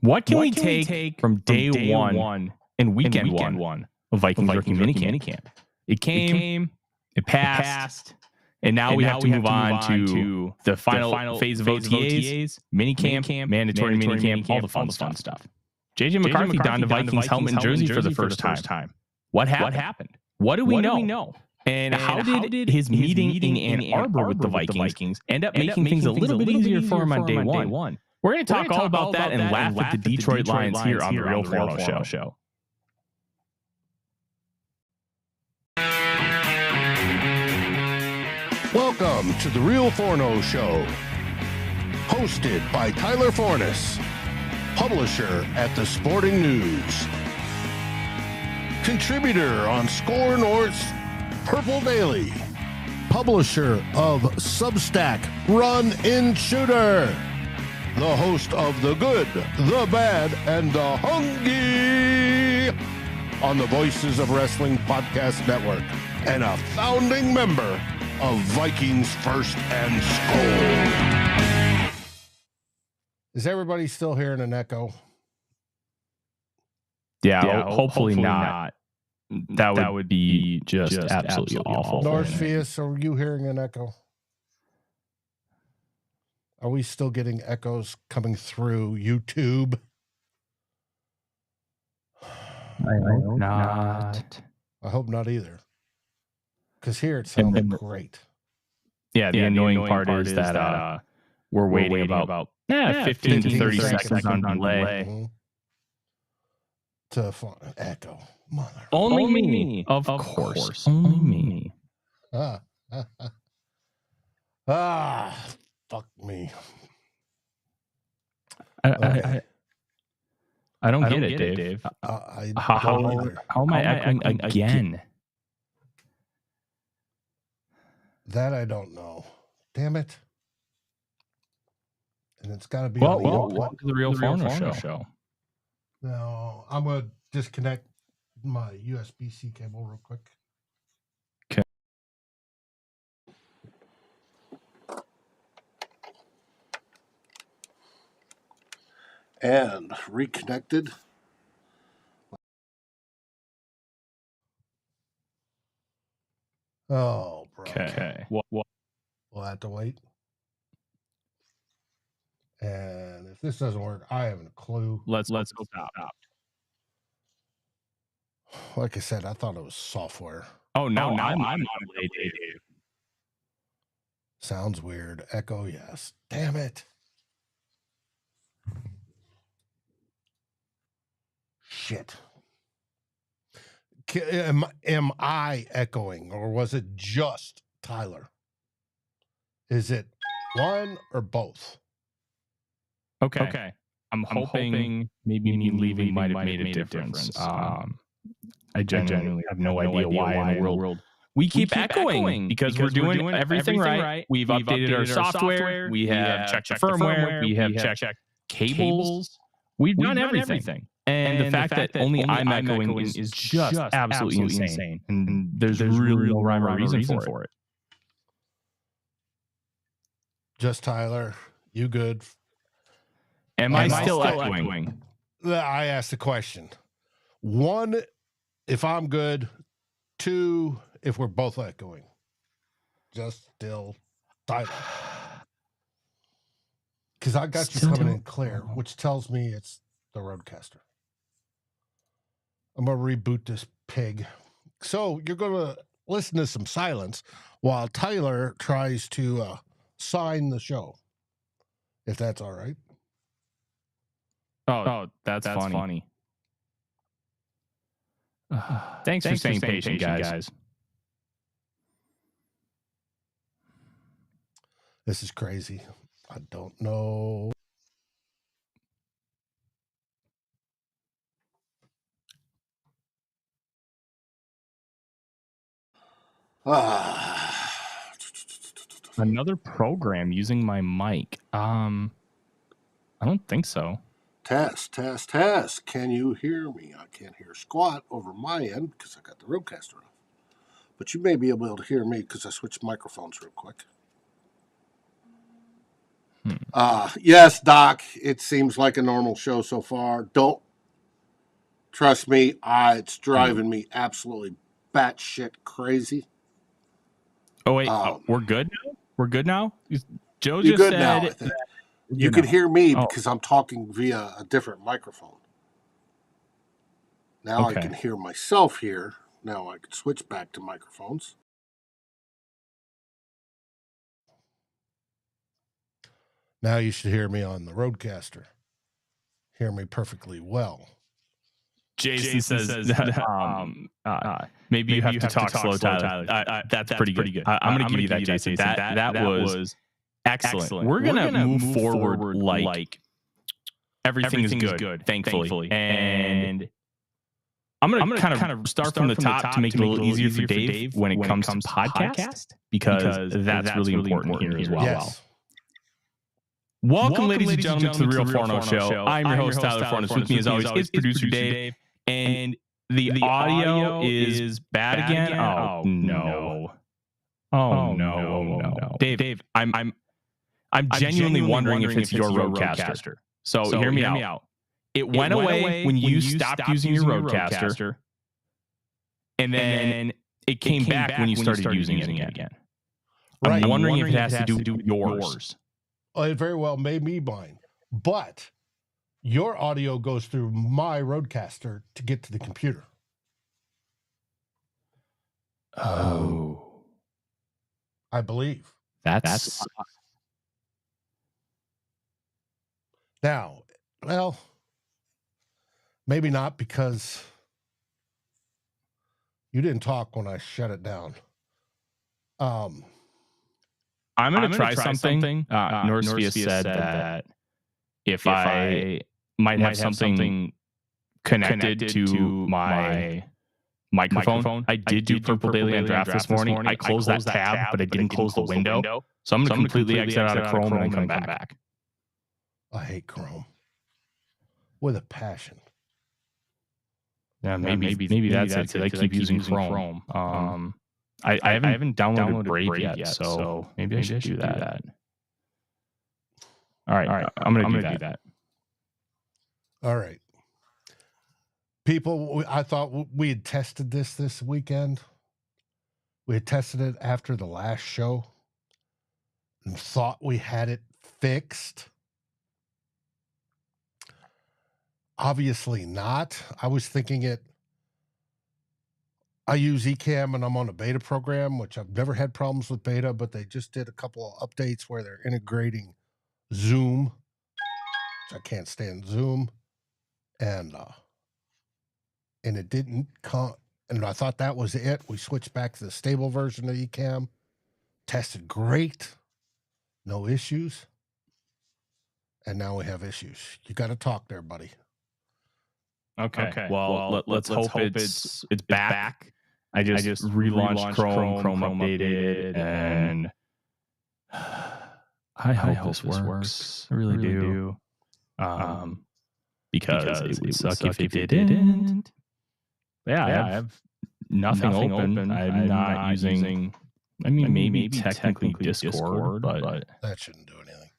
What can we take from day one and weekend one of Vikings rookie minicamp? It came, it passed, and now we have to move on to the final phase of OTAs, minicamp, mandatory minicamp, all the fun stuff. JJ McCarthy donned the Vikings helmet and jersey for the first time. What happened? What do we know? And how did his meeting in Ann Arbor with the Vikings end up making things a little bit easier for him on day one? We're going to talk all about that and laugh at the Detroit Lions here on the Real Forno Show. Welcome to the Real Forno Show, hosted by Tyler Forness, publisher at The Sporting News, contributor on SKOL North's Purple Daily, publisher of Substack Run In Shooter, the host of The Good, The Bad, and The Hungry on the Voices of Wrestling Podcast Network, and a founding member of Vikings First and SKOL. Is everybody still hearing an echo? Yeah, hopefully not. That would be just absolutely awful. Norpheus, are you hearing an echo? Are we still getting echoes coming through YouTube? I hope not. I hope not either. Because here it sounds great. Yeah, the annoying part is that we're waiting about 15 to 30 seconds on delay. Mm-hmm. To echo. Mother. Only me. Of course. Only me. Fuck me. I don't get it, Dave. How am I echoing again? That I don't know. Damn it. And it's got to be welcome to the Real Forno Show. No, I'm going to disconnect my USB-C cable real quick. Okay. And reconnected. Oh, bro. Okay. We'll have to wait. And if this doesn't work, I haven't a clue. Let's go stop. Like I said, I thought it was software. Oh, no, I'm on delay, Dave. Sounds weird. Echo, yes. Damn it. Shit. Am I echoing, or was it just Tyler? Is it one or both? Okay. I'm hoping maybe me leaving might have made a difference. I genuinely have no idea why in the world we keep echoing because we're doing everything right. We've updated our software. We have checked the firmware. We have checked cables. We've done everything. And the fact that only I'm echoing is just absolutely insane. And there's really no rhyme or reason for it. Just Tyler. You good? Am I still echoing? I asked the question. One, if I'm good. Two, if we're both echoing. Just still Tyler. Because I got you coming in clear, which tells me it's the Roadcaster. I'm going to reboot this pig. So you're going to listen to some silence while Tyler tries to sign the show. If that's all right. Oh, that's funny. Thanks for staying patient, guys. This is crazy. I don't know. Another program using my mic. I don't think so. Test. Can you hear me? I can't hear squat over my end because I got the Roadcaster off. But you may be able to hear me because I switched microphones real quick. Yes, Doc, it seems like a normal show so far. Don't trust me. It's driving me absolutely batshit crazy. Oh, wait. We're good now? We're good now? Joe You're just good said now, I think. You can hear me because I'm talking via a different microphone. Now I can hear myself here. Now I can switch back to microphones. Now you should hear me on the Roadcaster. Hear me perfectly well. Jason says maybe you have to talk slow, Tyler. That's pretty good. I'm going to give you that, Jason. That was excellent. We're going to move forward like everything is good, thankfully. And I'm going to kind of start from the top to make it a little easier for Dave when it comes to podcast, because that's really important here as well. Yes. Welcome, ladies and gentlemen, to the Real Forno Show. I'm your host, Tyler Forness. With me, as always, is producer Dave. And the audio is bad again. Oh no! Oh no! Dave, I'm genuinely wondering if it's your Roadcaster. So hear me out. It went away when you stopped using your Roadcaster, and then it came back when you started using it again. Right. I'm wondering if it has to do with yours. It very well may be mine, but your audio goes through my Roadcaster to get to the computer. Oh, I believe. That's Now, well, maybe not, because you didn't talk when I shut it down. I'm going to try something. Northvia said that if I might have something connected to my microphone. I did do Purple Daily on Draft this morning. I closed that tab, but I didn't close the window. So I'm going to completely exit out of Chrome and then come back. I hate Chrome with a passion. Yeah, maybe that's it, because I keep using Chrome. I haven't downloaded Brave yet, so maybe I should do that. All right. I'm going to do that. All right. People, I thought we had tested this weekend. We had tested it after the last show and thought we had it fixed. Obviously not. I was thinking it. I use Ecamm and I'm on a beta program, which I've never had problems with beta, but they just did a couple of updates where they're integrating Zoom, which I can't stand Zoom, and it didn't come. And I thought that was it. We switched back to the stable version of Ecamm. Tested great. No issues. And now we have issues. You got to talk there, buddy. Okay. Well, let's hope it's back. I just relaunched Chrome updated, and I hope this works. I really do. Because it would suck if it didn't. Yeah, I have nothing open. I'm not using. I mean, maybe technically Discord, but that shouldn't do anything.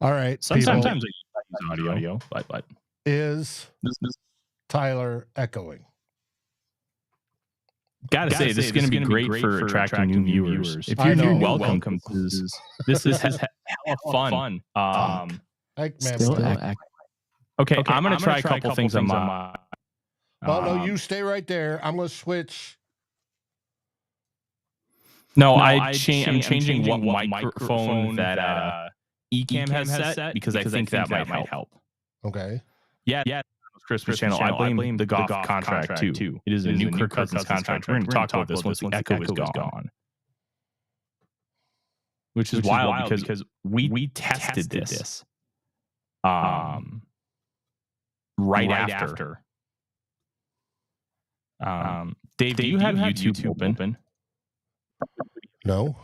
All right. Sometimes I use audio, but is Tyler echoing? Gotta say, this is going to be great for attracting new viewers. If you're new, welcome. This is hella fun. Okay, I'm going to try a couple things on my. Well, no, you stay right there. I'm going to switch. I'm changing what microphone that Ecamm has set, because I think that might help. Okay. Yeah. Christmas channel. I blame the Goff contract too. It is a new Kirk Cousins contract. We're going to talk about this once the echo is gone. Which is wild because we tested this right after. Dave, do you have YouTube open? No.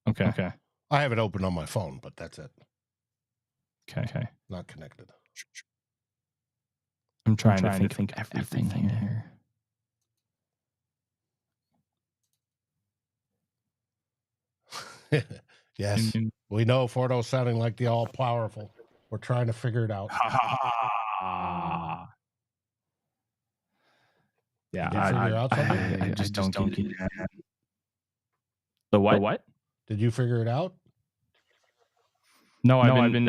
Okay. I have it open on my phone, but that's it. Okay. Not connected. I'm trying to think of everything here. Yes, we know Forno's sounding like the all-powerful. We're trying to figure it out. Yeah, Did you figure out something? I just don't get it. The what? Did you figure it out? No, I've been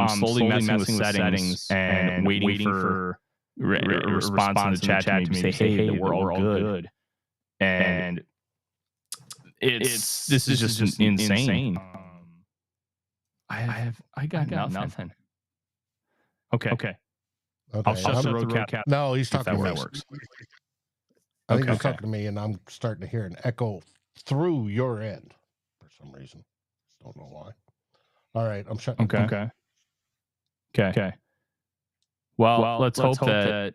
slowly messing with settings and waiting for response in the chat to maybe say, hey, we're all good. And this is just insane. I got nothing. Okay. I'll shut the roadcast. No, he's talking to me. That works. I think he's talking to me, and I'm starting to hear an echo through your end for some reason. Don't know why. All right, I'm shutting. Okay. Well, let's hope that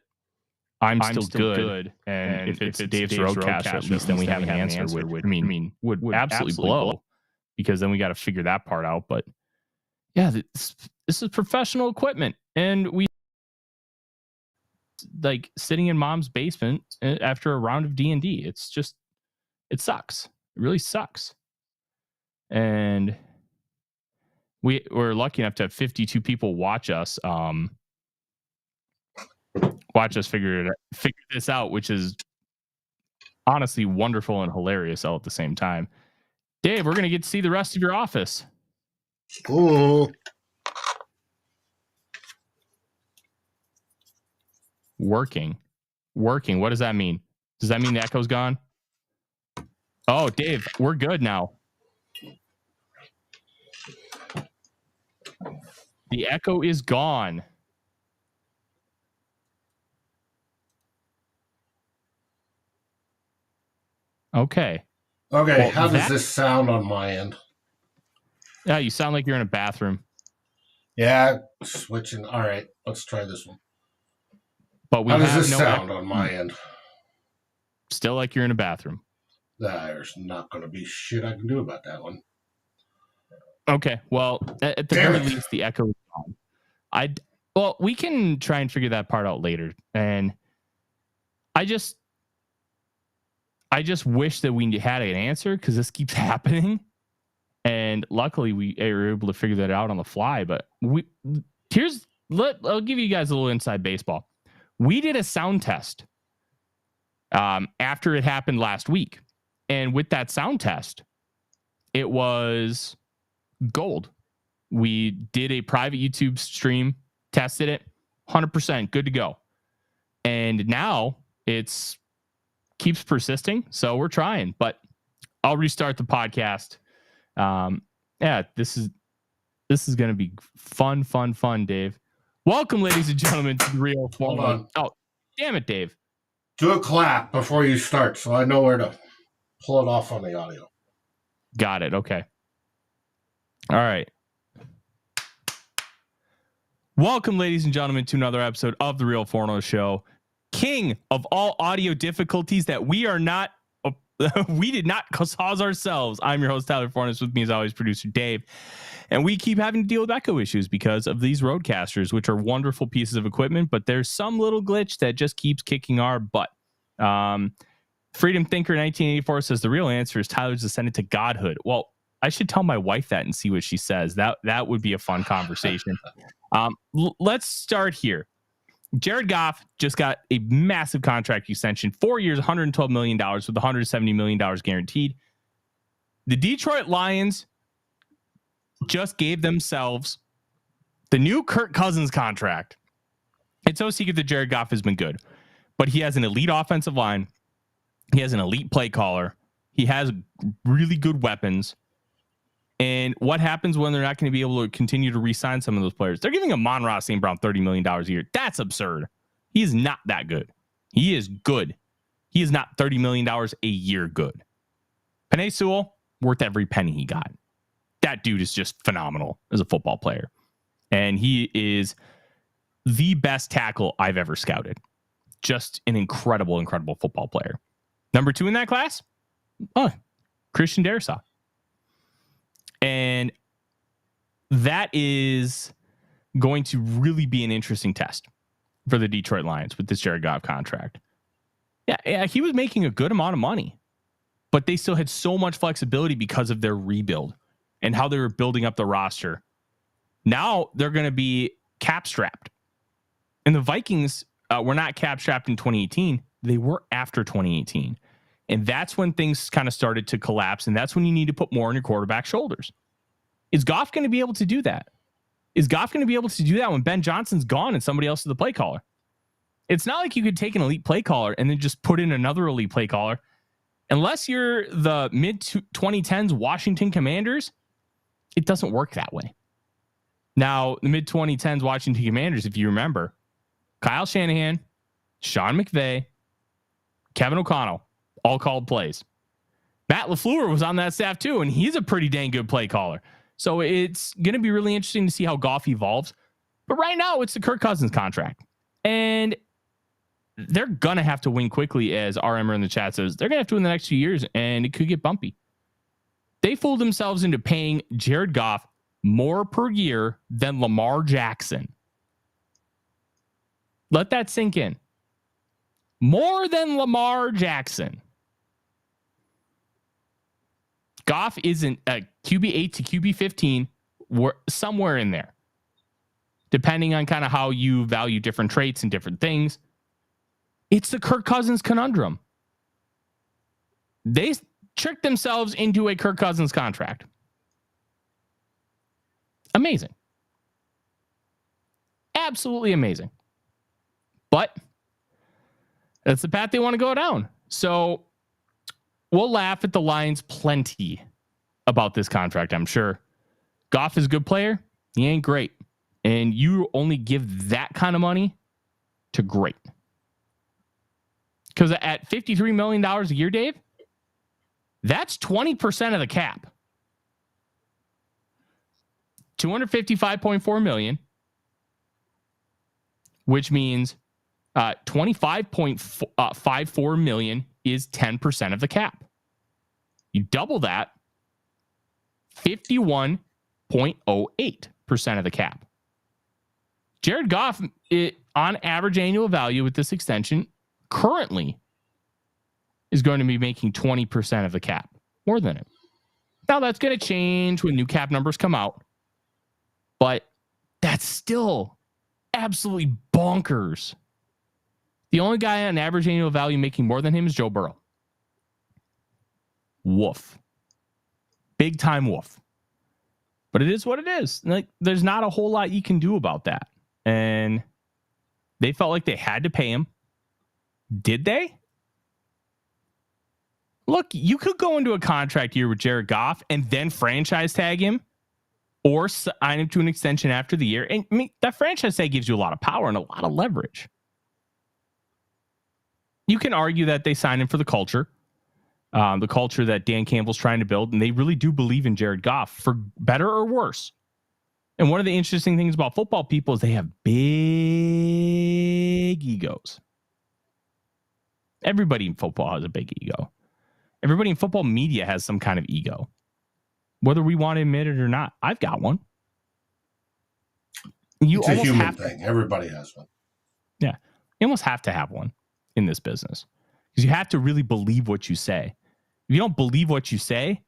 I'm still good, and if it's Dave's roadcast, at least then we have an answer. Would absolutely blow, because then we got to figure that part out. But yeah, this is professional equipment, and we like sitting in mom's basement after a round of D&D. It's just, it sucks. It really sucks. And we're lucky enough to have 52 people watch us figure this out, which is honestly wonderful and hilarious all at the same time. Dave, we're going to get to see the rest of your office. Cool. Working. What does that mean? Does that mean the echo's gone? Oh, Dave, we're good now. The echo is gone. Okay. Well, how does this sound on my end? Yeah, you sound like you're in a bathroom. Yeah, switching. All right, let's try this one. But how does this sound on my end? Still like you're in a bathroom. There's not going to be shit I can do about that one. Okay, well, at the very least, the echo is gone. Well, we can try and figure that part out later. And I just wish that we had an answer, because this keeps happening. And luckily, we were able to figure that out on the fly. But I'll give you guys a little inside baseball. We did a sound test after it happened last week. And with that sound test, it was gold. We did a private YouTube stream, tested it, 100% good to go. And now it's keeps persisting. So we're trying, but I'll restart the podcast. This is going to be fun, Dave. Welcome, ladies and gentlemen, to the Real Forno. Hold on. Oh, damn it, Dave. Do a clap before you start, so I know where to pull it off on the audio. Got it. Okay. All right. Welcome, ladies and gentlemen, to another episode of the Real Forno Show. King of all audio difficulties that we did not cause ourselves. I'm your host, Tyler Forness. With me, as always, producer Dave. And we keep having to deal with echo issues because of these roadcasters, which are wonderful pieces of equipment, but there's some little glitch that just keeps kicking our butt. Freedom Thinker 1984 says the real answer is Tyler's ascended to godhood. Well, I should tell my wife that and see what she says. That would be a fun conversation. Let's start here. Jared Goff just got a massive contract extension, 4 years, $112 million with $170 million guaranteed. The Detroit Lions just gave themselves the new Kirk Cousins contract. It's no secret that Jared Goff has been good, but he has an elite offensive line. He has an elite play caller. He has really good weapons. And what happens when they're not going to be able to continue to re-sign some of those players? They're giving Amon-Ra St. Brown $30 million a year. That's absurd. He is not that good. He is good. He is not $30 million a year good. Penei Sewell, worth every penny he got. That dude is just phenomenal as a football player. And he is the best tackle I've ever scouted. Just an incredible football player. Number 2 in that class? Christian Darrisaw. And that is going to really be an interesting test for the Detroit Lions with this Jared Goff contract. Yeah, he was making a good amount of money, but they still had so much flexibility because of their rebuild. and how they were building up the roster. Now they're going to be cap strapped. And the Vikings were not cap strapped in 2018. They were after 2018. And that's when things kind of started to collapse. And that's when you need to put more on your quarterback's shoulders. Is Goff going to be able to do that? Is Goff going to be able to do that when Ben Johnson's gone and somebody else is the play caller? It's not like you could take an elite play caller and then just put in another elite play caller. Unless you're the mid-2010s Washington Commanders, it doesn't work that way. Now, the mid-2010s Washington Commanders, if you remember, Kyle Shanahan, Sean McVay, Kevin O'Connell, all called plays. Matt LaFleur was on that staff too, and he's a pretty dang good play caller. So it's going to be really interesting to see how Goff evolves. But right now, it's the Kirk Cousins contract. And they're going to have to win quickly, as RMer in the chat says. They're going to have to win the next 2 years, and it could get bumpy. They fooled themselves into paying Jared Goff more per year than Lamar Jackson. Let that sink in. More than Lamar Jackson. Goff isn't a QB8 to QB15, somewhere in there, depending on kind of how you value different traits and different things. It's the Kirk Cousins conundrum. They tricked themselves into a Kirk Cousins contract. Amazing. Absolutely amazing. But that's the path they want to go down. So we'll laugh at the Lions plenty about this contract, I'm sure. Goff is a good player. He ain't great. And you only give that kind of money to great. Because at $53 million a year, Dave, that's 20% of the cap. $255.4 million, which means $25.54 million is 10% of the cap. You double that, 51.08% of the cap. Jared Goff, on average annual value with this extension, currently is going to be making 20% of the cap, more than it. Now that's going to change when new cap numbers come out, but that's still absolutely bonkers. The only guy on average annual value making more than him is Joe Burrow. Woof. Big time woof. But it is what it is. Like, there's not a whole lot you can do about that. And they felt like they had to pay him. Did they? Look, you could go into a contract year with Jared Goff and then franchise tag him or sign him to an extension after the year. And I mean, that franchise tag gives you a lot of power and a lot of leverage. You can argue that they signed him for the culture that Dan Campbell's trying to build, and they really do believe in Jared Goff, for better or worse. And one of the interesting things about football people is they have big egos. Everybody in football has a big ego. Everybody in football media has some kind of ego, whether we want to admit it or not. I've got one. It's a human thing. Everybody has one. Yeah. You almost have to have one in this business, because you have to really believe what you say. If you don't believe what you say,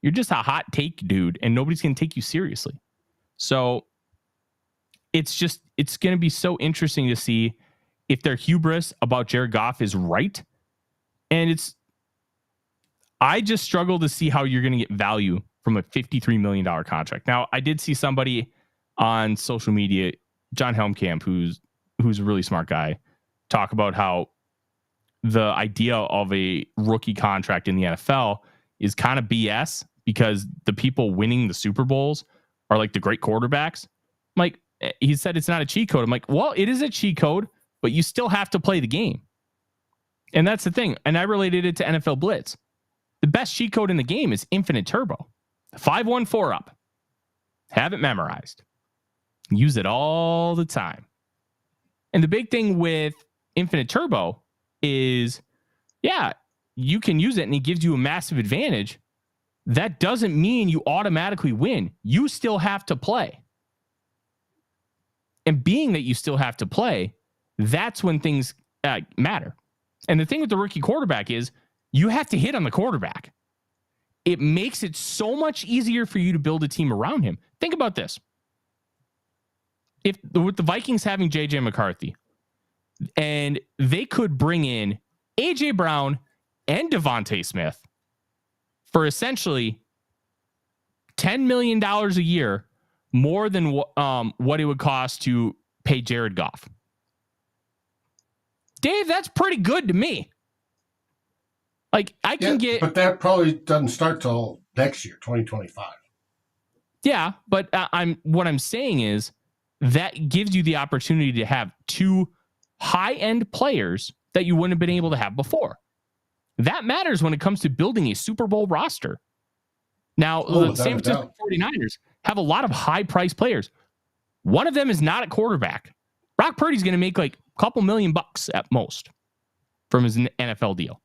you're just a hot take dude and nobody's going to take you seriously. So it's going to be so interesting to see if their hubris about Jared Goff is right. And I just struggle to see how you're going to get value from a $53 million contract. Now, I did see somebody on social media, John Helmkamp, who's a really smart guy, talk about how the idea of a rookie contract in the NFL is kind of BS, because the people winning the Super Bowls are like the great quarterbacks. Like, he said it's not a cheat code. I'm like, well, it is a cheat code, but you still have to play the game. And that's the thing. And I related it to NFL Blitz. The best cheat code in the game is infinite turbo. 514 up. Have it memorized. Use it all the time. And the big thing with infinite turbo is, yeah, you can use it and it gives you a massive advantage. That doesn't mean you automatically win. You still have to play. And being that you still have to play, that's when things matter. And the thing with the rookie quarterback is you have to hit on the quarterback. it makes it so much easier for you to build a team around him. Think about this. If with the Vikings having JJ McCarthy, and they could bring in AJ Brown and Devontae Smith for essentially $10 million a year more than what it would cost to pay Jared Goff. Dave, that's pretty good to me. Like, I can get... But that probably doesn't start till next year, 2025. Yeah, but what I'm saying is that gives you the opportunity to have two high-end players that you wouldn't have been able to have before. That matters when it comes to building a Super Bowl roster. Now, the San Francisco 49ers have a lot of high-priced players. One of them is not a quarterback. Brock Purdy's going to make like a couple $1 million at most from his NFL deal.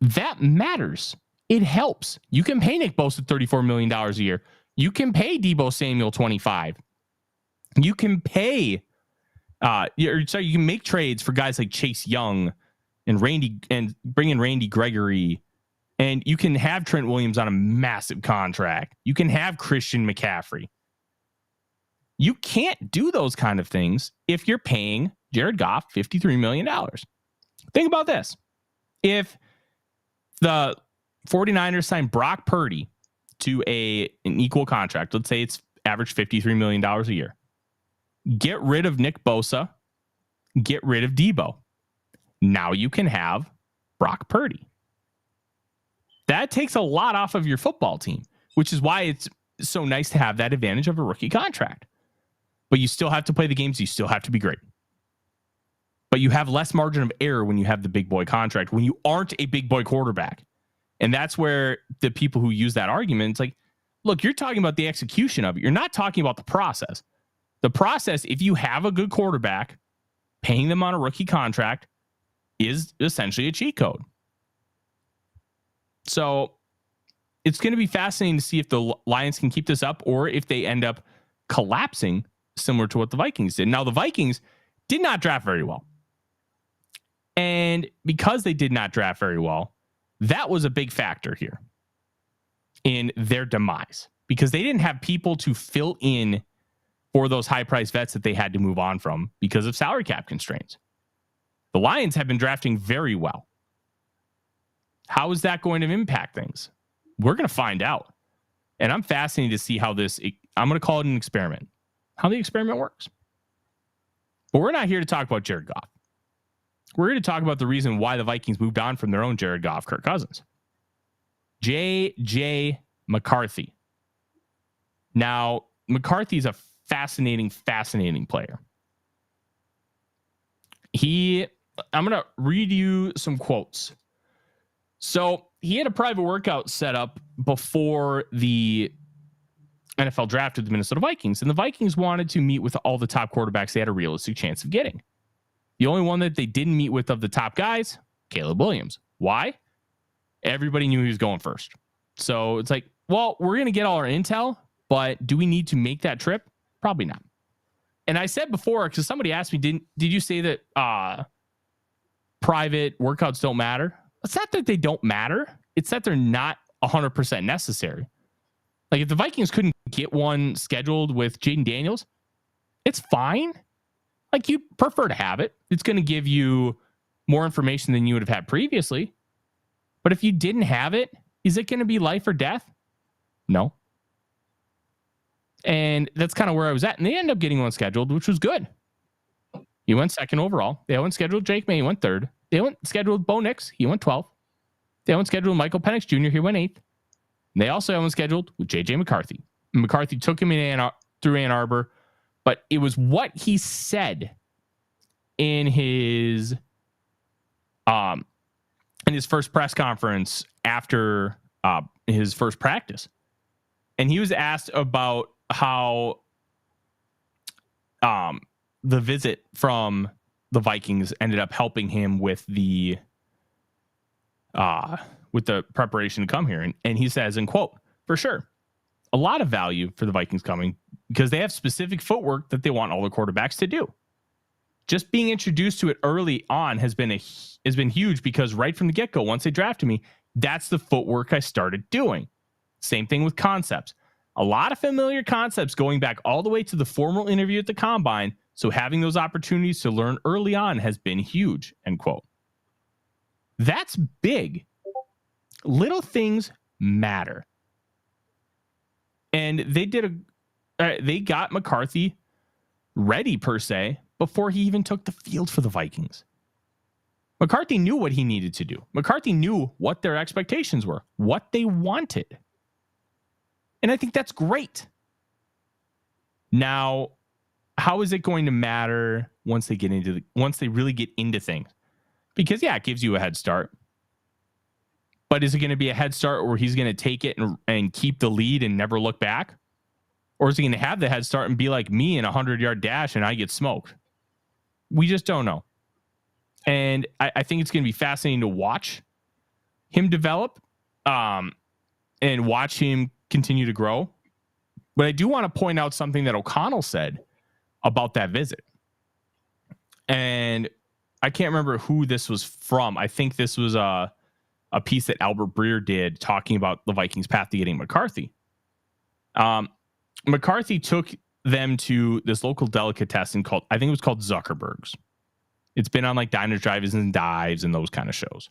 That matters. It helps. You can pay Nick Bosa $34 million a year. You can pay Deebo Samuel 25. You can pay... you can make trades for guys like Chase Young and bring in Randy Gregory, and you can have Trent Williams on a massive contract. You can have Christian McCaffrey. You can't do those kind of things if you're paying Jared Goff $53 million. Think about this. If the 49ers sign Brock Purdy to an equal contract, let's say it's average $53 million a year, get rid of Nick Bosa, get rid of Deebo. Now you can have Brock Purdy. That takes a lot off of your football team, which is why it's so nice to have that advantage of a rookie contract. But you still have to play the games. You still have to be great. But you have less margin of error when you have the big boy contract, when you aren't a big boy quarterback. And that's where the people who use that argument, it's like, look, you're talking about the execution of it. You're not talking about the process. The process, if you have a good quarterback, paying them on a rookie contract is essentially a cheat code. So it's going to be fascinating to see if the Lions can keep this up or if they end up collapsing similar to what the Vikings did. Now, the Vikings did not draft very well. And because they did not draft very well, that was a big factor here in their demise because they didn't have people to fill in for those high-priced vets that they had to move on from because of salary cap constraints. The Lions have been drafting very well. How is that going to impact things? We're going to find out. And I'm fascinated to see how I'm going to call it an experiment, how the experiment works. But we're not here to talk about Jared Goff. We're here to talk about the reason why the Vikings moved on from their own Jared Goff, Kirk Cousins. J.J. McCarthy. Now, McCarthy is a fascinating player. I'm going to read you some quotes. So he had a private workout set up before the NFL draft with the Minnesota Vikings, and the Vikings wanted to meet with all the top quarterbacks they had a realistic chance of getting. The only one that they didn't meet with of the top guys, Caleb Williams. Why? Everybody knew he was going first. So it's like, well, we're going to get all our intel, but do we need to make that trip? Probably not. And I said before, because somebody asked me, did you say that private workouts don't matter? It's not that they don't matter. It's that they're not 100% necessary. Like if the Vikings couldn't get one scheduled with Jaden Daniels, it's fine. Like you'd prefer to have it. It's going to give you more information than you would have had previously. But if you didn't have it, is it going to be life or death? No. And that's kind of where I was at. And they ended up getting one scheduled, which was good. He went second overall. They went scheduled Jake May. He went third. They went scheduled Bo Nix. He went 12th. They went scheduled Michael Penix Jr. He went 8th. And they also had one scheduled with J.J. McCarthy. And McCarthy took him through Ann Arbor. But it was what he said in his first press conference after his first practice. And he was asked about how the visit from the Vikings ended up helping him with the preparation to come here. And he says, in quote, for sure, a lot of value for the Vikings coming because they have specific footwork that they want all the quarterbacks to do. Just being introduced to it early on has been huge because right from the get-go, once they drafted me, That's the footwork I started doing. Same thing with concepts. A lot of familiar concepts going back all the way to the formal interview at the combine. So having those opportunities to learn early on has been huge, end quote. That's big. Little things matter. And they got McCarthy ready, per se, before he even took the field for the Vikings. McCarthy knew what he needed to do. McCarthy knew what their expectations were, what they wanted. And I think that's great. Now, how is it going to matter once they really get into things? Because it gives you a head start. But is it going to be a head start where he's going to take it and keep the lead and never look back? Or is he going to have the head start and be like me in a 100-yard dash and I get smoked? We just don't know. And I think it's going to be fascinating to watch him develop and watch him continue to grow. But I do want to point out something that O'Connell said about that visit. And I can't remember who this was from. I think this was a piece that Albert Breer did talking about the Vikings' path to getting McCarthy. McCarthy took them to this local delicatessen called, I think it was called Zuckerberg's. It's been on like Diners, Drive-Ins, and Dives and those kind of shows.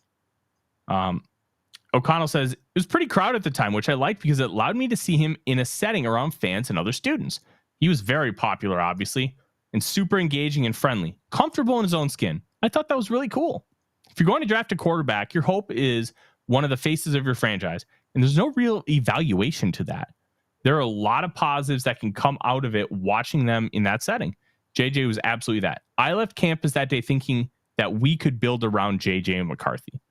O'Connell says it was pretty crowded at the time, which I liked because it allowed me to see him in a setting around fans and other students. He was very popular, obviously, and super engaging and friendly, comfortable in his own skin. I thought that was really cool. If you're going to draft a quarterback, your hope is one of the faces of your franchise, and there's no real evaluation to that. There are a lot of positives that can come out of it watching them in that setting. JJ was absolutely that. I left campus that day thinking that we could build around JJ and McCarthy.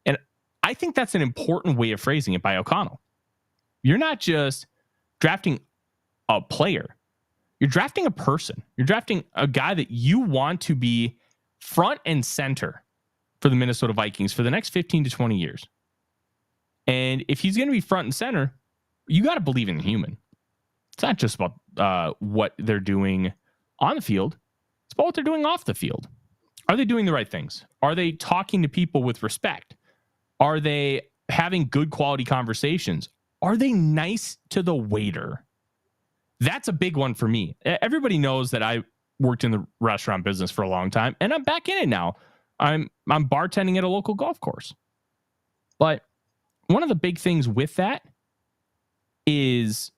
And I think that's an important way of phrasing it by O'Connell. You're not just drafting a player. You're drafting a person. You're drafting a guy that you want to be front and center for the Minnesota Vikings for the next 15 to 20 years. And if he's going to be front and center, you got to believe in the human. It's not just about what they're doing on the field. It's about what they're doing off the field. Are they doing the right things? Are they talking to people with respect? Are they having good quality conversations? Are they nice to the waiter? That's a big one for me. Everybody knows that I worked in the restaurant business for a long time, and I'm back in it now. I'm bartending at a local golf course. But one of the big things with that is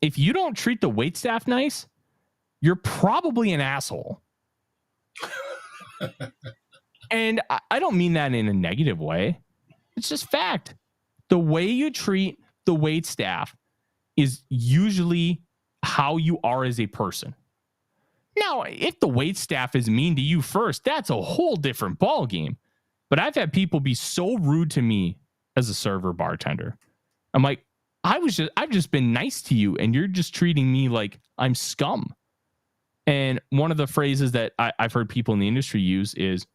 if you don't treat the waitstaff nice, you're probably an asshole. And I don't mean that in a negative way. It's just fact. The way you treat the waitstaff is usually how you are as a person. Now, if the waitstaff is mean to you first, that's a whole different ballgame. But I've had people be so rude to me as a server bartender. I'm like, I've just been nice to you, and you're just treating me like I'm scum. And one of the phrases that I've heard people in the industry use is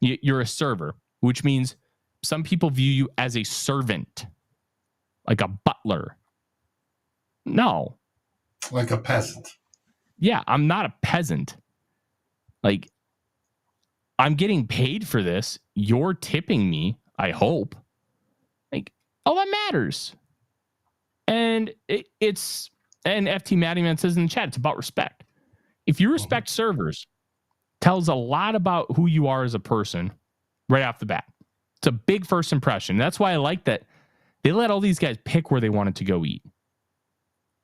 you're a server, which means some people view you as a servant, like a butler. No. Like a peasant. Yeah, I'm not a peasant. Like, I'm getting paid for this. You're tipping me, I hope. Like, all that matters. And it's, and FT Mattyman says in the chat, it's about respect. If you respect servers, tells a lot about who you are as a person right off the bat. It's a big first impression. That's why I like that they let all these guys pick where they wanted to go eat.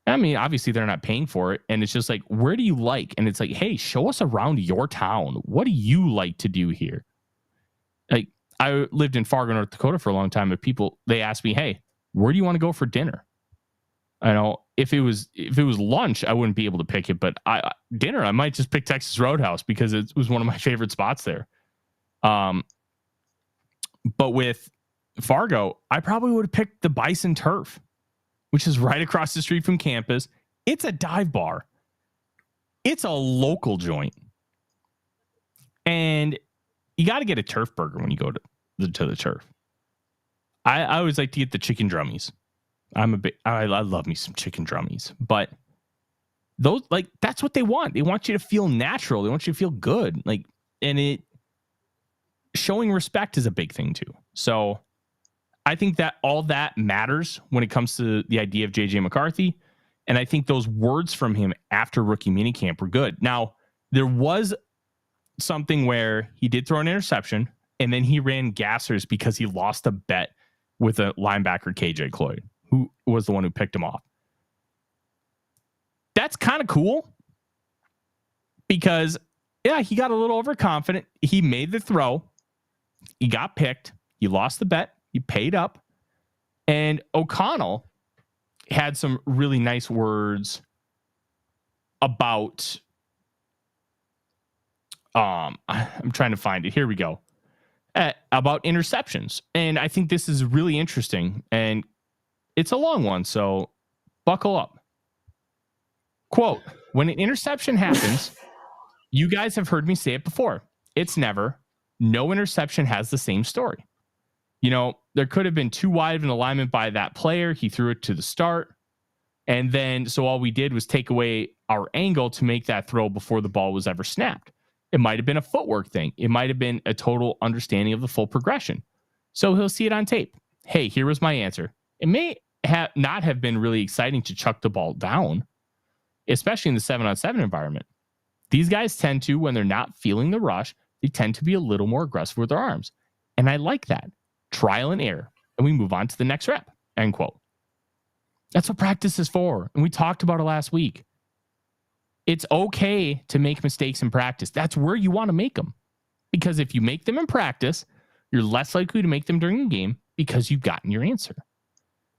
I mean, obviously they're not paying for it. And it's just like, where do you like? And it's like, hey, show us around your town. What do you like to do here? Like, I lived in Fargo, North Dakota for a long time. And they asked me, hey, where do you want to go for dinner? I know if it was lunch, I wouldn't be able to pick it, but dinner, I might just pick Texas Roadhouse because it was one of my favorite spots there. But with Fargo, I probably would have picked the Bison Turf, which is right across the street from campus. It's a dive bar. It's a local joint. And you got to get a turf burger when you go to the turf. I always like to get the chicken drummies. I love me some chicken drummies, but those, like, that's what they want. They want you to feel natural. They want you to feel good. Like, and showing respect is a big thing too. So I think that all that matters when it comes to the idea of JJ McCarthy. And I think those words from him after rookie minicamp were good. Now, there was something where he did throw an interception and then he ran gassers because he lost a bet with a linebacker, KJ Cloyd, who was the one who picked him off. That's kind of cool because, yeah, he got a little overconfident. He made the throw. He got picked. He lost the bet. He paid up. And O'Connell had some really nice words about I'm trying to find it. Here we go. About interceptions. And I think this is really interesting. And it's a long one, so buckle up. Quote, when an interception happens, you guys have heard me say it before. It's never. No interception has the same story. You know, there could have been too wide of an alignment by that player. He threw it to the start. And then, so all we did was take away our angle to make that throw before the ball was ever snapped. It might have been a footwork thing. It might have been a total understanding of the full progression. So he'll see it on tape. Hey, here was my answer. It may not have been really exciting to chuck the ball down, especially in the 7-on-7 environment. These guys tend to, when they're not feeling the rush, they tend to be a little more aggressive with their arms. And I like that. Trial and error. And we move on to the next rep. End quote. That's what practice is for. And we talked about it last week. It's okay to make mistakes in practice. That's where you want to make them. Because if you make them in practice, you're less likely to make them during the game because you've gotten your answer.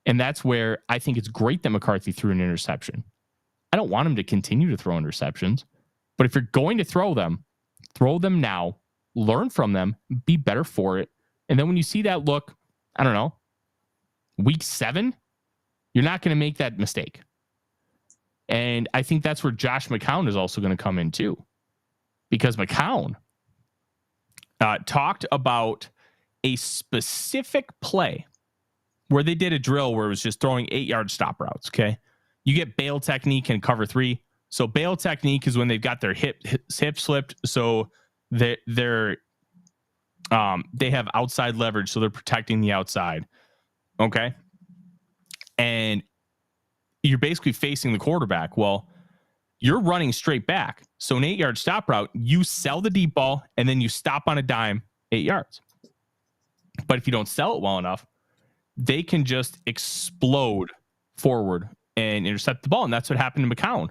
And that's where I think it's great that McCarthy threw an interception. I don't want him to continue to throw interceptions. But if you're going to throw them now, learn from them, be better for it. And then when you see that look, I don't know, week 7, you're not going to make that mistake. And I think that's where Josh McCown is also going to come in too. Because McCown talked about a specific play where they did a drill where it was just throwing 8-yard stop routes, okay? You get bail technique and cover 3. So bail technique is when they've got their hips flipped, so they have outside leverage, so they're protecting the outside, okay? And you're basically facing the quarterback. Well, you're running straight back. So an 8-yard stop route, you sell the deep ball and then you stop on a dime 8 yards. But if you don't sell it well enough, they can just explode forward and intercept the ball. And that's what happened to McCown.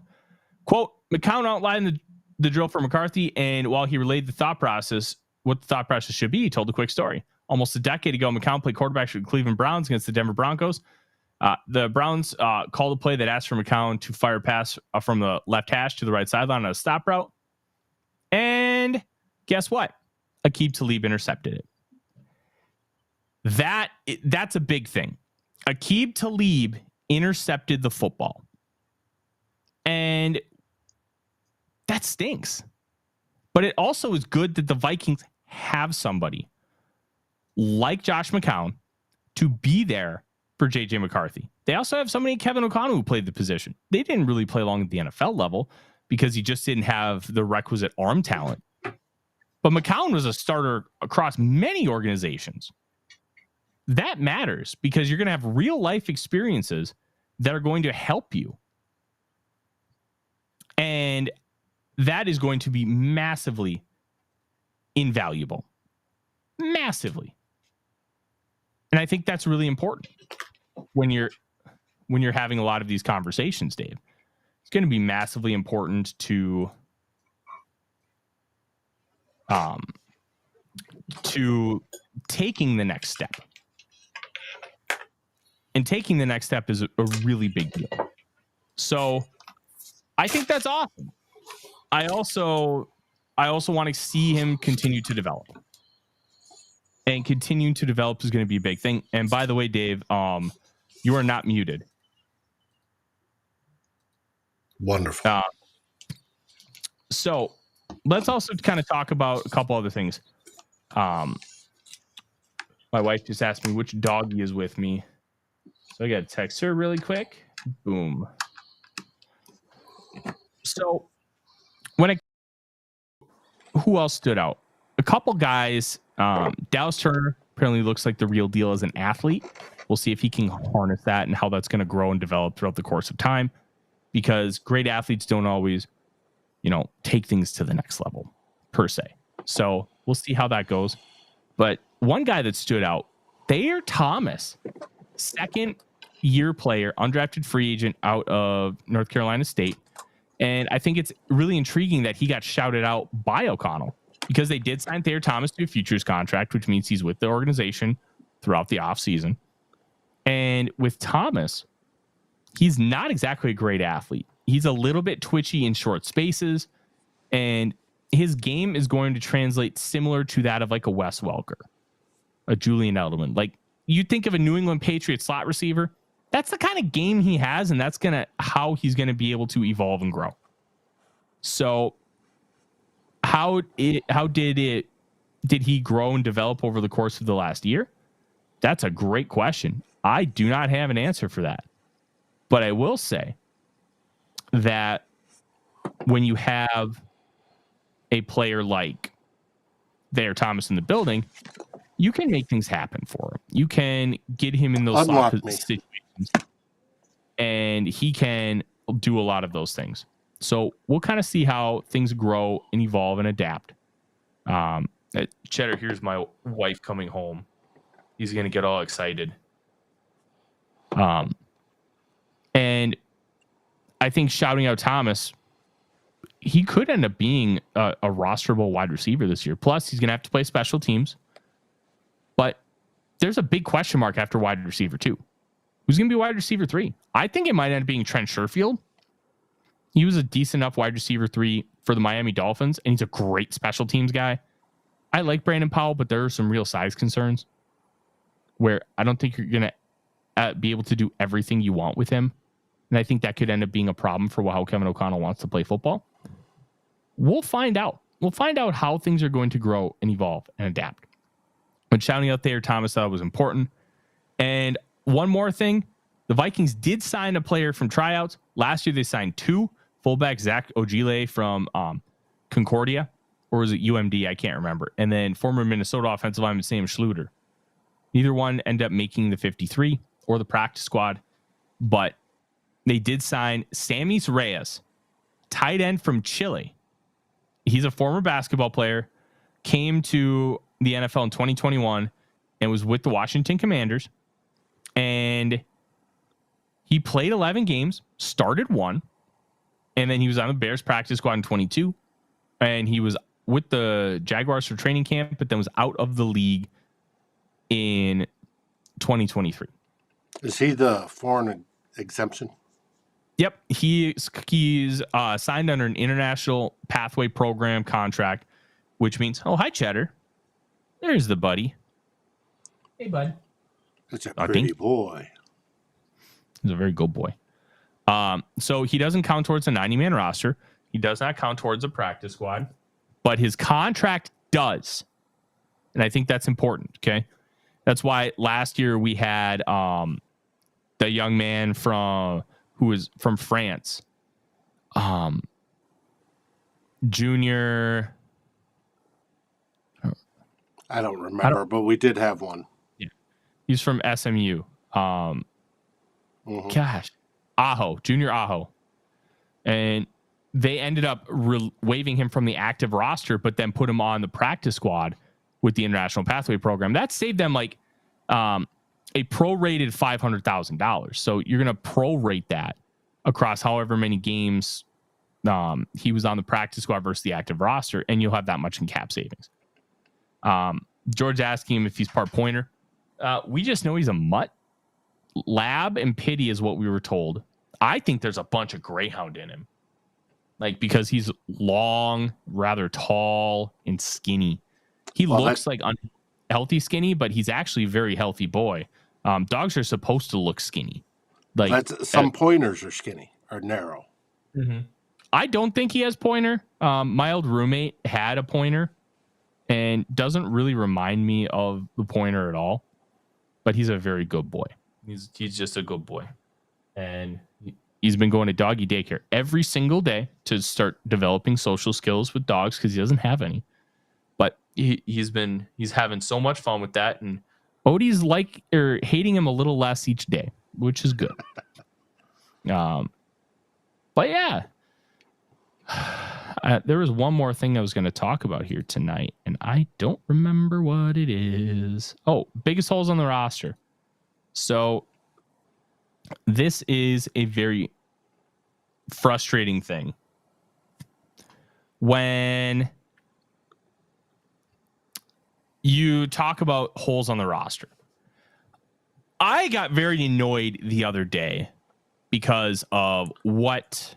Quote, McCown outlined the drill for McCarthy, and while he relayed the thought process, what the thought process should be, he told a quick story. Almost a decade ago, McCown played quarterback for the Cleveland Browns against the Denver Broncos. The Browns called a play that asked for McCown to fire a pass from the left hash to the right sideline on a stop route. And guess what? Aqib Talib intercepted it. That's a big thing. Aqib Talib intercepted the football. And that stinks. But it also is good that the Vikings have somebody like Josh McCown to be there for JJ McCarthy. They also have somebody, Kevin O'Connell, who played the position. They didn't really play long at the NFL level because he just didn't have the requisite arm talent. But McCown was a starter across many organizations. That matters because you're going to have real life experiences that are going to help you. And that is going to be massively invaluable. Massively. And I think that's really important when you're having a lot of these conversations, Dave. It's going to be massively important to taking the next step. And taking the next step is a really big deal. So I think that's awesome. I also want to see him continue to develop. And continuing to develop is going to be a big thing. And by the way, Dave, you are not muted. Wonderful. So let's also kind of talk about a couple other things. My wife just asked me which doggy is with me. So I got to text her really quick. Boom. So who else stood out? A couple guys. Dallas Turner apparently looks like the real deal as an athlete. We'll see if he can harness that and how that's going to grow and develop throughout the course of time, because great athletes don't always, take things to the next level per se. So we'll see how that goes. But one guy that stood out, Thayer Thomas, second-year player, undrafted free agent out of North Carolina State. And I think it's really intriguing that he got shouted out by O'Connell, because they did sign Thayer Thomas to a futures contract, which means he's with the organization throughout the offseason. And with Thomas, he's not exactly a great athlete. He's a little bit twitchy in short spaces, and his game is going to translate similar to that of like a Wes Welker, a Julian Edelman. Like, you think of a New England Patriots slot receiver, that's the kind of game he has, and that's how he's going to be able to evolve and grow. So how did he grow and develop over the course of the last year? That's a great question. I do not have an answer for that. But I will say that when you have a player like Thayer Thomas in the building, you can make things happen for him. You can get him in those situations, and he can do a lot of those things. So we'll kind of see how things grow and evolve and adapt. Cheddar, here's my wife coming home. He's going to get all excited. And I think shouting out Thomas, he could end up being a rosterable wide receiver this year. Plus, he's going to have to play special teams. But there's a big question mark after wide receiver 2. Who's going to be wide receiver 3? I think it might end up being Trent Sherfield. He was a decent enough wide receiver 3 for the Miami Dolphins, and he's a great special teams guy. I like Brandon Powell, but there are some real size concerns where I don't think you're going to be able to do everything you want with him. And I think that could end up being a problem for how Kevin O'Connell wants to play football. We'll find out. We'll find out how things are going to grow and evolve and adapt. But shouting out Thayer Thomas, thought was important. And one more thing, the Vikings did sign a player from tryouts. Last year, they signed 2. Fullback Zach Ogile from Concordia, or was it UMD? I can't remember. And then former Minnesota offensive lineman Sam Schluter. Neither one ended up making the 53 or the practice squad, but they did sign Samis Reyes, tight end from Chile. He's a former basketball player, came to the NFL in 2021 and was with the Washington Commanders. And he played 11 games, started 1, and then he was on the Bears practice squad in 22. And he was with the Jaguars for training camp, but then was out of the league in 2023. Is he the foreign exemption? Yep. He's signed under an international pathway program contract, which means, oh, hi, Cheddar. There's the buddy. Hey, bud. That's a pretty boy. He's a very good boy. So he doesn't count towards a 90-man roster. He does not count towards a practice squad, but his contract does. And I think that's important. Okay. That's why last year we had the young man who was from France, Junior. I don't remember, but we did have one. Yeah, he's from SMU. Gosh, Junior Aho, and they ended up waiving him from the active roster, but then put him on the practice squad with the international pathway program. That saved them like a prorated $500,000. So you're going to prorate that across however many games he was on the practice squad versus the active roster, and you'll have that much in cap savings. George asking him if he's part pointer. We just know he's a mutt. Lab and pity is what we were told. I think there's a bunch of greyhound in him, like because he's long, rather tall, and skinny. He looks like unhealthy skinny, but he's actually a very healthy boy. Dogs are supposed to look skinny. Like some pointers are skinny or narrow. Mm-hmm. I don't think he has pointer. My old roommate had a pointer and doesn't really remind me of the pointer at all, but he's a very good boy. He's just a good boy. And he's been going to doggy daycare every single day to start developing social skills with dogs because he doesn't have any. But he's having so much fun with that. And Odie's hating him a little less each day, which is good. But yeah, there was one more thing I was going to talk about here tonight, and I don't remember what it is. Oh, biggest holes on the roster. So this is a very frustrating thing. When you talk about holes on the roster, I got very annoyed the other day because of what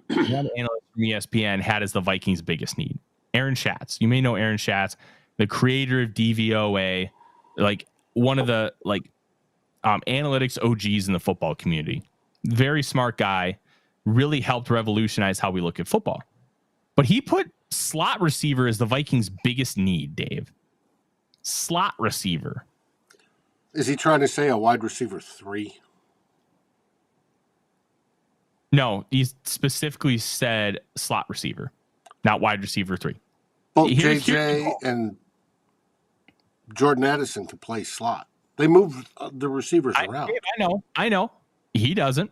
one analyst from ESPN had as the Vikings' biggest need. Aaron Schatz. You may know Aaron Schatz, the creator of DVOA, like one of the analytics OGs in the football community. Very smart guy, really helped revolutionize how we look at football. But he put slot receiver as the Vikings' biggest need, Dave. Slot receiver. Is he trying to say a wide receiver 3? No, he specifically said slot receiver, not wide receiver 3. Both JJ and Jordan Addison can play slot. They move the receivers around. I know. He doesn't.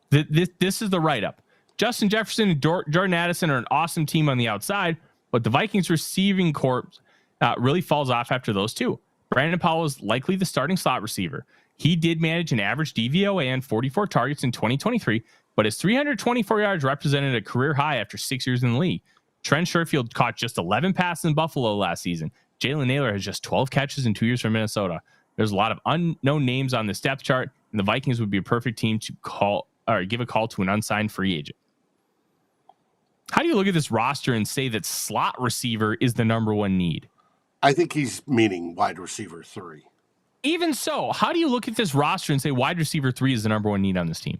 This is the write-up. Justin Jefferson and Jordan Addison are an awesome team on the outside, but the Vikings receiving corps really falls off after those two. Brandon Powell is likely the starting slot receiver. He did manage an average DVOA and 44 targets in 2023, but his 324 yards represented a career high after 6 years in the league. Trent Sherfield caught just 11 passes in Buffalo last season. Jalen Naylor has just 12 catches in 2 years for Minnesota. There's a lot of unknown names on this depth chart, and the Vikings would be a perfect team to call or give a call to an unsigned free agent. How do you look at this roster and say that slot receiver is the number one need? I think he's meaning wide receiver 3. Even so, how do you look at this roster and say wide receiver 3 is the number one need on this team?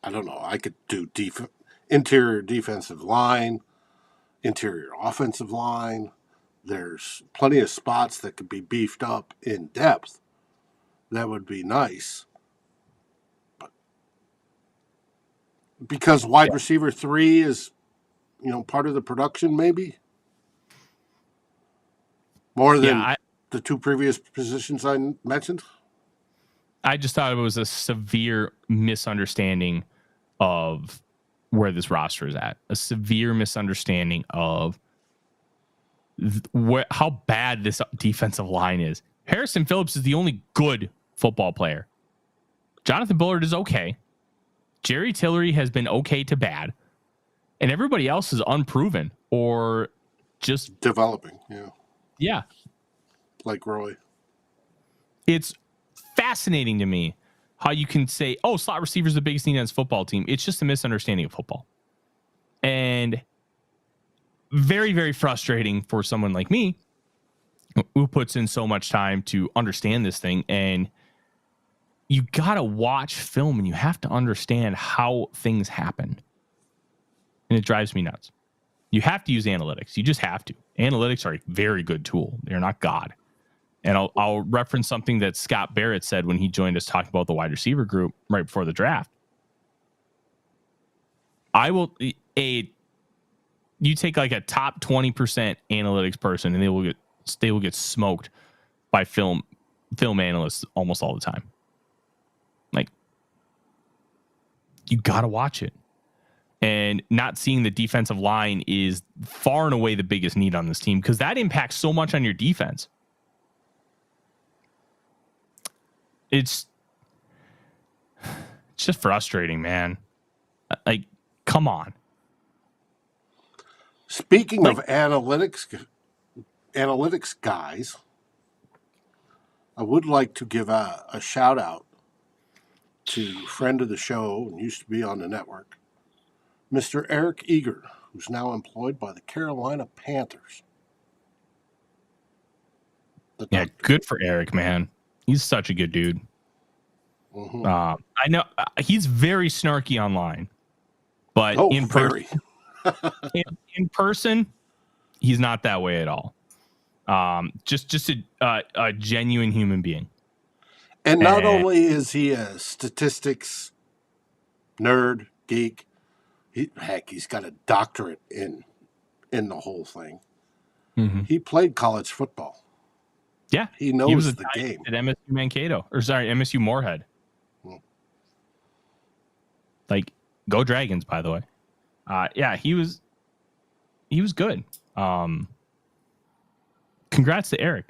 I don't know. I could do interior defensive line, interior offensive line. There's plenty of spots that could be beefed up in depth. That would be nice. But because wide receiver 3 is, part of the production, maybe more than the two previous positions I mentioned. I just thought it was a severe misunderstanding of where this roster is at. A severe misunderstanding of how bad this defensive line is. Harrison Phillips is the only good football player. Jonathan Bullard is okay. Jerry Tillery has been okay to bad. And everybody else is unproven or just developing. Yeah. Like Roy. It's fascinating to me how you can say, oh, slot receiver is the biggest need on this football team. It's just a misunderstanding of football. And very, very frustrating for someone like me who puts in so much time to understand this thing. And you got to watch film and you have to understand how things happen. And it drives me nuts. You have to use analytics. You just have to. Analytics are a very good tool. They're not God. And I'll reference something that Scott Barrett said when he joined us talking about the wide receiver group right before the draft. You take like a top 20% analytics person and they will get smoked by film analysts almost all the time. Like, you got to watch it. And not seeing the defensive line is far and away the biggest need on this team because that impacts so much on your defense. It's just frustrating, man. Like, come on. Speaking of analytics guys, I would like to give a shout out to friend of the show and used to be on the network, Mr. Eric Eager, who's now employed by the Carolina Panthers. Yeah, good for Eric, man. He's such a good dude. Mm-hmm. I know he's very snarky online, but in person, he's not that way at all. Just a genuine human being. And not only is he a statistics nerd, geek, he's got a doctorate in the whole thing. Mm-hmm. He played college football. Yeah, he knows the game. At MSU Mankato, or sorry, MSU Moorhead. Like, go Dragons, by the way. Yeah, he was good. Congrats to Eric.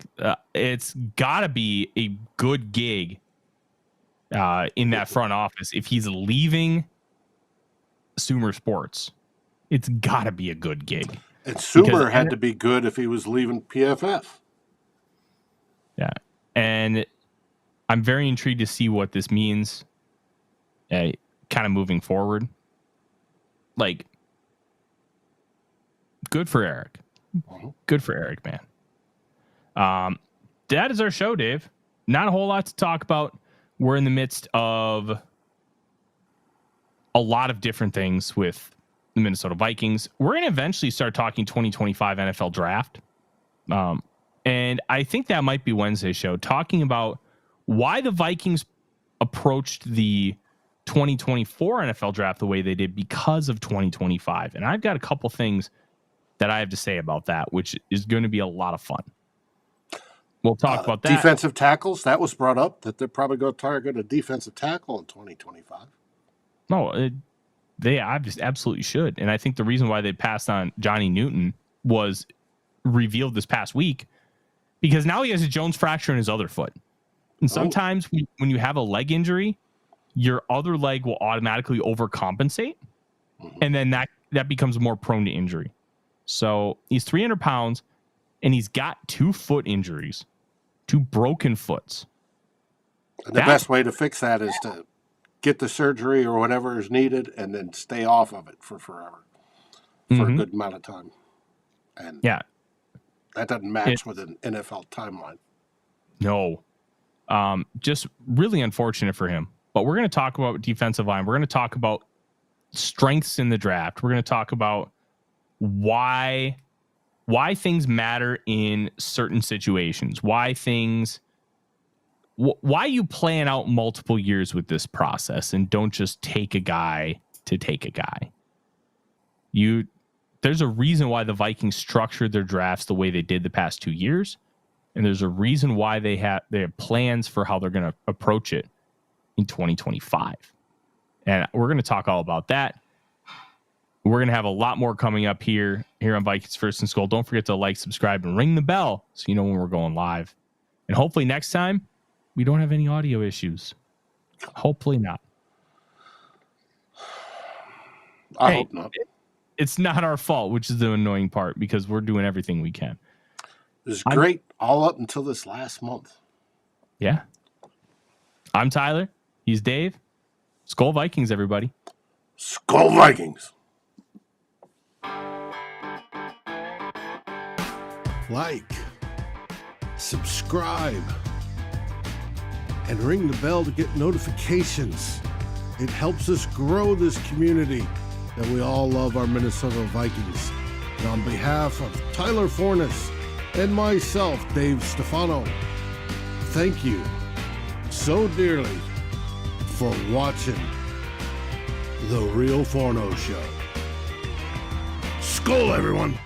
It's got to be a good gig in that front office. If he's leaving Sumer Sports, it's got to be a good gig. And Sumer had to be good if he was leaving PFF. Yeah. And I'm very intrigued to see what this means kind of moving forward. Like, good for Eric. Good for Eric, man. That is our show, Dave. Not a whole lot to talk about. We're in the midst of a lot of different things with the Minnesota Vikings. We're going to eventually start talking 2025 NFL draft. And I think that might be Wednesday's show, talking about why the Vikings approached the 2024 NFL draft the way they did because of 2025. And I've got a couple things that I have to say about that, which is going to be a lot of fun. We'll talk about that. Defensive tackles, that was brought up, that they're probably going to target a defensive tackle in 2025. No, they absolutely should. And I think the reason why they passed on Johnny Newton was revealed this past week, because now he has a Jones fracture in his other foot. And sometimes when you have a leg injury, your other leg will automatically overcompensate. And then that becomes more prone to injury. So he's 300 pounds and he's got 2 foot injuries, 2 broken foots. And the best way to fix that is to get the surgery or whatever is needed and then stay off of it for forever, for a good amount of time. And yeah, that doesn't match with an NFL timeline. No. Just really unfortunate for him. But we're going to talk about defensive line. We're going to talk about strengths in the draft. We're going to talk about why things matter in certain situations, why you plan out multiple years with this process and don't just take a guy to take a guy. There's a reason why the Vikings structured their drafts the way they did the past 2 years. And there's a reason why they have plans for how they're going to approach it in 2025. And we're going to talk all about that. We're going to have a lot more coming up here on Vikings First and SKOL. Don't forget to like, subscribe, and ring the bell so you know when we're going live. And hopefully next time we don't have any audio issues. Hopefully not. I hope not. It's not our fault, which is the annoying part, because we're doing everything we can. It was great all up until this last month. Yeah. I'm Tyler. He's Dave. SKOL Vikings, everybody. SKOL Vikings. Like, subscribe, and ring the bell to get notifications. It helps us grow this community that we all love, our Minnesota Vikings. And on behalf of Tyler Forness and myself, Dave Stefano, thank you so dearly for watching the Real Forno Show. SKOL, everyone.